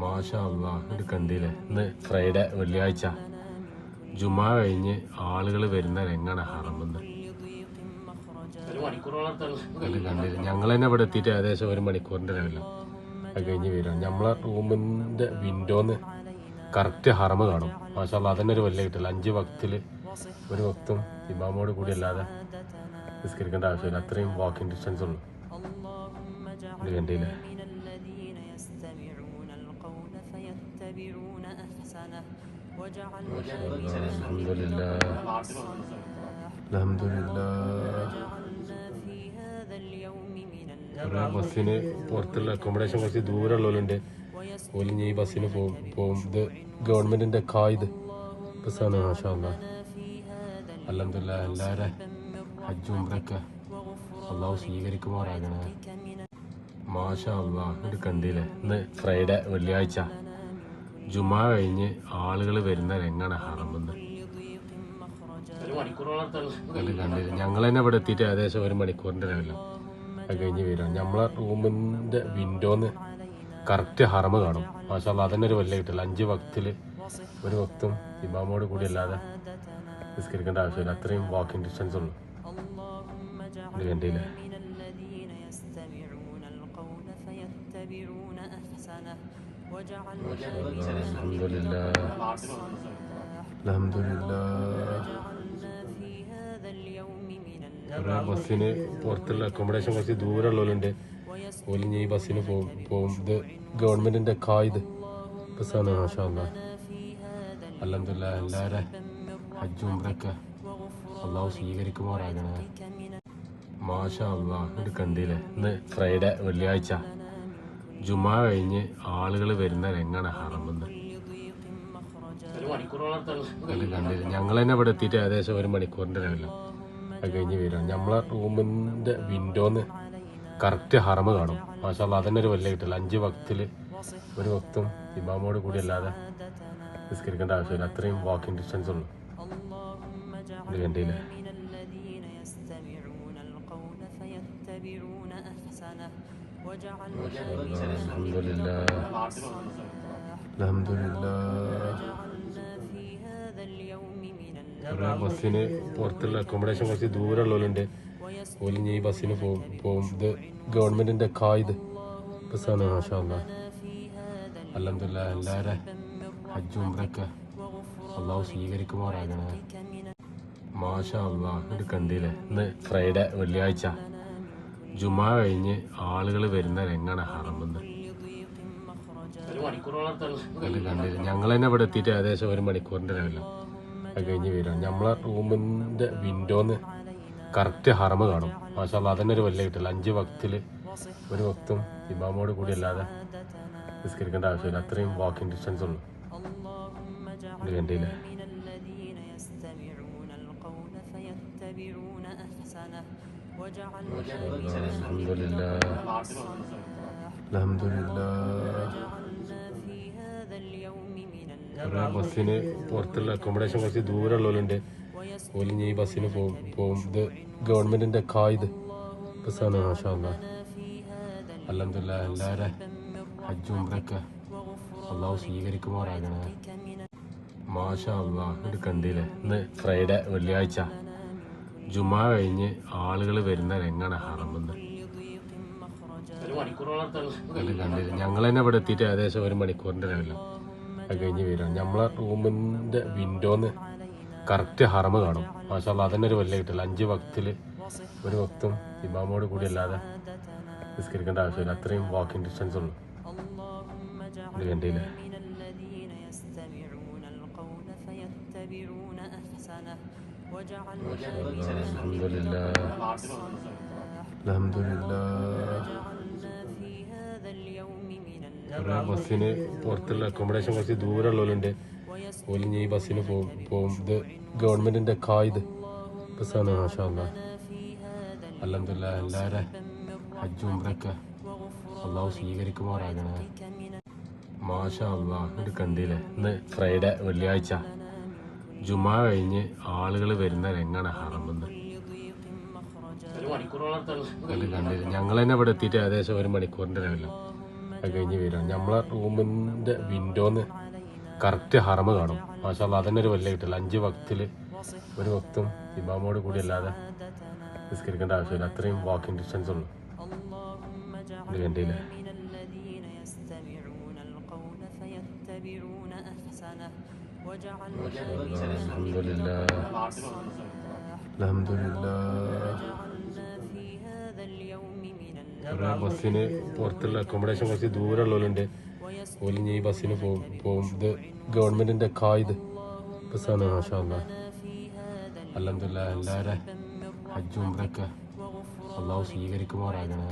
മാഷാ അല്ലാഹ്. ഇത് കണ്ടില്ലേ, ഇന്ന് ഫ്രൈഡേ, വെള്ളിയാഴ്ച ജുമാ കഴിഞ്ഞ് ആളുകൾ വരുന്ന രംഗാണ് ഹറമെന്ന്. അത് കണ്ടില്ല, ഞങ്ങൾ തന്നെ ഇവിടെ എത്തിയിട്ട് ഏകദേശം 1 മണിക്കൂറിൻ്റെ ലെവലിൽ അത് കഴിഞ്ഞ് വരികയാണ്. നമ്മളെ റൂമിൻ്റെ വിൻഡോന്ന് കറക്റ്റ് ഹറമ് കാണും. മാഷാ അല്ലാഹ്, അതന്നെ ഒരു വലിയ കിട്ടില്ല. 5 വക്തിൽ ഒരു വക്തും ഇമാമോട് കൂടി അല്ലാതെ നിസ്കരിക്കേണ്ട ആവശ്യമില്ല. അത്രയും വാക്കിംഗ് ഡിസ്റ്റൻസ് ഉള്ളൂ. ഇത് കണ്ടില്ലേ. ബസ്സിന് പുറത്തുള്ള അക്കോമഡേഷൻ കുറച്ച് ദൂരമുള്ളവരുണ്ട്. ഓല് ഈ ബസ്സിന് പോകും. ഇത് ഗവൺമെന്റിന്റെ കായിദ് ബസ്സാണ്. മാഷാ അല്ലാഹ്, അൽഹംദുലില്ലാഹ്. എല്ലാവരും ഹജ്ജ് ഉംറയൊക്കെ അള്ളാഹു സ്വീകരിക്കുമാറാകണേ. മാഷാ അല്ലാഹ്. ഇത് കണ്ടില്ലേ, ഇന്ന് ഫ്രൈഡേ, വെള്ളിയാഴ്ച ജുമാ കഴിഞ്ഞ് ആളുകൾ വരുന്ന രംഗാണ് ഹറമെന്ന്. അത് കണ്ടില്ല, ഞങ്ങൾ തന്നെ ഇവിടെ എത്തിയിട്ട് ഏകദേശം 1 മണിക്കൂറിൻ്റെ ലെവലിൽ അത് കഴിഞ്ഞ് വരികയാണ്. നമ്മളെ റൂമിൻ്റെ വിൻഡോന്ന് കറക്റ്റ് ഹറമ് കാണും. മാഷാ അല്ലാഹ്, അതന്നെ ഒരു വലിയ കിട്ടില്ല. 5 വക്തിൽ ഒരു വക്തും ഇമാമോട് കൂടി അല്ലാതെ നിസ്കരിക്കേണ്ട ആവശ്യമില്ല. അത്രയും വാക്കിംഗ് ഡിസ്റ്റൻസ് ഉള്ളൂ. ഇത് കണ്ടില്ലേ. ബസ്സിന് പുറത്തുള്ള അക്കോമഡേഷൻ കുറച്ച് ദൂരമുള്ളവരുണ്ട്. ഓല് ഈ ബസ്സിന് പോകും. ഇത് ഗവൺമെന്റിന്റെ കായിദ് ബസ്സാണ്. മാഷാ അല്ലാഹ്, അൽഹംദുലില്ലാഹ്. എല്ലാവരും ഹജ്ജ് ഉംറയൊക്കെ അള്ളാഹു സ്വീകരിക്കുമാറാകണേ. മാഷാ അല്ലാഹ്. ഇത് കണ്ടില്ലേ, ഇന്ന് ഫ്രൈഡേ, വെള്ളിയാഴ്ച ജുമാ കഴിഞ്ഞ് ആളുകൾ വരുന്ന രംഗാണ് ഹറമെന്ന്. അത് കണ്ടില്ല, ഞങ്ങൾ തന്നെ ഇവിടെ എത്തിയിട്ട് ഏകദേശം 1 മണിക്കൂറിൻ്റെ ലെവലിൽ അത് കഴിഞ്ഞ് വരികയാണ്. നമ്മളെ റൂമിൻ്റെ വിൻഡോന്ന് കറക്റ്റ് ഹറമ് കാണും. മാഷാ അല്ലാഹ്, അതന്നെ ഒരു വലിയ കിട്ടില്ല. 5 വക്തിൽ ഒരു വക്തും ഇമാമോട് കൂടി അല്ലാതെ നിസ്കരിക്കേണ്ട ആവശ്യമില്ല. അത്രയും വാക്കിംഗ് ഡിസ്റ്റൻസ് ഉള്ളൂ. ഇത് കണ്ടില്ലേ. ബസ്സിന് പുറത്തുള്ള അക്കോമഡേഷൻ കുറച്ച് ദൂരമുള്ളവരുണ്ട്. ഓല് ഈ ബസ്സിന് പോകും. ഇത് ഗവൺമെന്റിന്റെ കായിദ് ബസ്സാണ്. മാഷാ അല്ലാഹ്, അൽഹംദുലില്ലാഹ്. എല്ലാവരും ഹജ്ജ് ഉംറയൊക്കെ അള്ളാഹു സ്വീകരിക്കുമാറാകണേ. മാഷാ അല്ലാഹ്. ഇത് കണ്ടില്ലേ, ഇന്ന് ഫ്രൈഡേ, വെള്ളിയാഴ്ച ജുമാ കഴിഞ്ഞ് ആളുകൾ വരുന്ന രംഗാണ് ഹറമെന്ന്. അത് കണ്ടില്ല, ഞങ്ങൾ തന്നെ ഇവിടെ എത്തിയിട്ട് ഏകദേശം 1 മണിക്കൂറിൻ്റെ ലെവലിൽ അത് കഴിഞ്ഞ് വരികയാണ്. നമ്മളെ റൂമിൻ്റെ വിൻഡോന്ന് കറക്റ്റ് ഹറമ് കാണും. മാഷാ അല്ലാഹ്, അതന്നെ ഒരു വലിയ കിട്ടില്ല. 5 വക്തിൽ ഒരു വക്തും ഇമാമോട് കൂടി അല്ലാതെ നിസ്കരിക്കേണ്ട ആവശ്യമില്ല. അത്രയും വാക്കിംഗ് ഡിസ്റ്റൻസ് ഉള്ളൂ. ഇത് കണ്ടില്ലേ. ബസ്സിന് പുറത്തുള്ള അക്കോമഡേഷൻ കുറച്ച് ദൂരമുള്ളവരുണ്ട്. ഓല് ഈ ബസ്സിന് പോകും. ഇത് ഗവൺമെന്റിന്റെ കായിദ് ബസ്സാണ്. മാഷാ അല്ലാഹ്, അൽഹംദുലില്ലാഹ്. എല്ലാവരും ഹജ്ജ് ഉംറയൊക്കെ അള്ളാഹു സ്വീകരിക്കുമാറാകണേ. മാഷാ അല്ലാഹ്. ഇത് കണ്ടില്ലേ, ഇന്ന് ഫ്രൈഡേ, വെള്ളിയാഴ്ച ജുമാ കഴിഞ്ഞ് ആളുകൾ വരുന്ന രംഗാണ് ഹറമെന്ന്. അത് കണ്ടില്ല, ഞങ്ങൾ തന്നെ ഇവിടെ എത്തിയിട്ട് ഏകദേശം 1 മണിക്കൂറിൻ്റെ ലെവലിൽ അത് കഴിഞ്ഞ് വരികയാണ്. നമ്മളെ റൂമിൻ്റെ വിൻഡോന്ന് കറക്റ്റ് ഹറമ് കാണും. മാഷാ അല്ലാഹ്, അതന്നെ ഒരു വലിയ കിട്ടില്ല. 5 വക്തിൽ ഒരു വക്തും ഇമാമോട് കൂടി അല്ലാതെ നിസ്കരിക്കേണ്ട ആവശ്യമില്ല. അത്രയും വാക്കിംഗ് ഡിസ്റ്റൻസ് ഉള്ളൂ. ഇത് കണ്ടില്ലേ. ബസ്സിന് പുറത്തുള്ള അക്കോമഡേഷൻ കുറച്ച് ദൂരമുള്ളവരുണ്ട്. ഓല് ഈ ബസ്സിന് പോകും. ഇത് ഗവൺമെന്റിന്റെ കായിദ് ബസ്സാണ്. മാഷാ അല്ലാഹ്, അൽഹംദുലില്ലാഹ്. എല്ലാവരും ഹജ്ജ് ഉംറയൊക്കെ അള്ളാഹു സ്വീകരിക്കുമാറാകണേ. മാഷാ അല്ലാഹ്. ഇത് കണ്ടില്ലേ, ഇന്ന് ഫ്രൈഡേ, വെള്ളിയാഴ്ച ജുമാ കഴിഞ്ഞ് ആളുകൾ വരുന്ന രംഗാണ് ഹറമെന്ന്. അത് കണ്ടില്ല, ഞങ്ങൾ തന്നെ ഇവിടെ എത്തിയിട്ട് ഏകദേശം 1 മണിക്കൂറിൻ്റെ ലെവലിൽ അത് അത് കഴിഞ്ഞ് വരികയാണ്. നമ്മളെ റൂമിൻ്റെ വിൻഡോന്ന് കറക്റ്റ് ഹറമ് കാണും. മാഷാ അല്ലാഹ്, അതന്നെ ഒരു വലിയ കിട്ടില്ല. 5 വക്തിൽ ഒരു വക്തും ഇമാമോട് കൂടി അല്ലാതെ നിസ്കരിക്കേണ്ട ആവശ്യമില്ല. അത്രയും വാക്കിംഗ് ഡിസ്റ്റൻസ് ഉള്ളു. ഇത് കണ്ടില്ലേ? അൽഹംദുലില്ലാഹ്, അൽഹംദുലില്ലാഹ്. കുറേ ബസ്സിന് പുറത്തുള്ള അക്കോമഡേഷൻ കുറച്ച് ദൂരമുള്ളവരുണ്ട്. ഓല് ഈ ബസ്സിന് പോവും. ഇത് ഗവൺമെന്റിന്റെ കായിത് ബസ്സാണ്. മാഷാ അല്ലാഹ്, അൽഹംദുലില്ലാഹ്. എല്ലാവരും ഹജ്ജ് ഉംറയൊക്കെ അള്ളാഹു സ്വീകരിക്കുമാറാകണേ.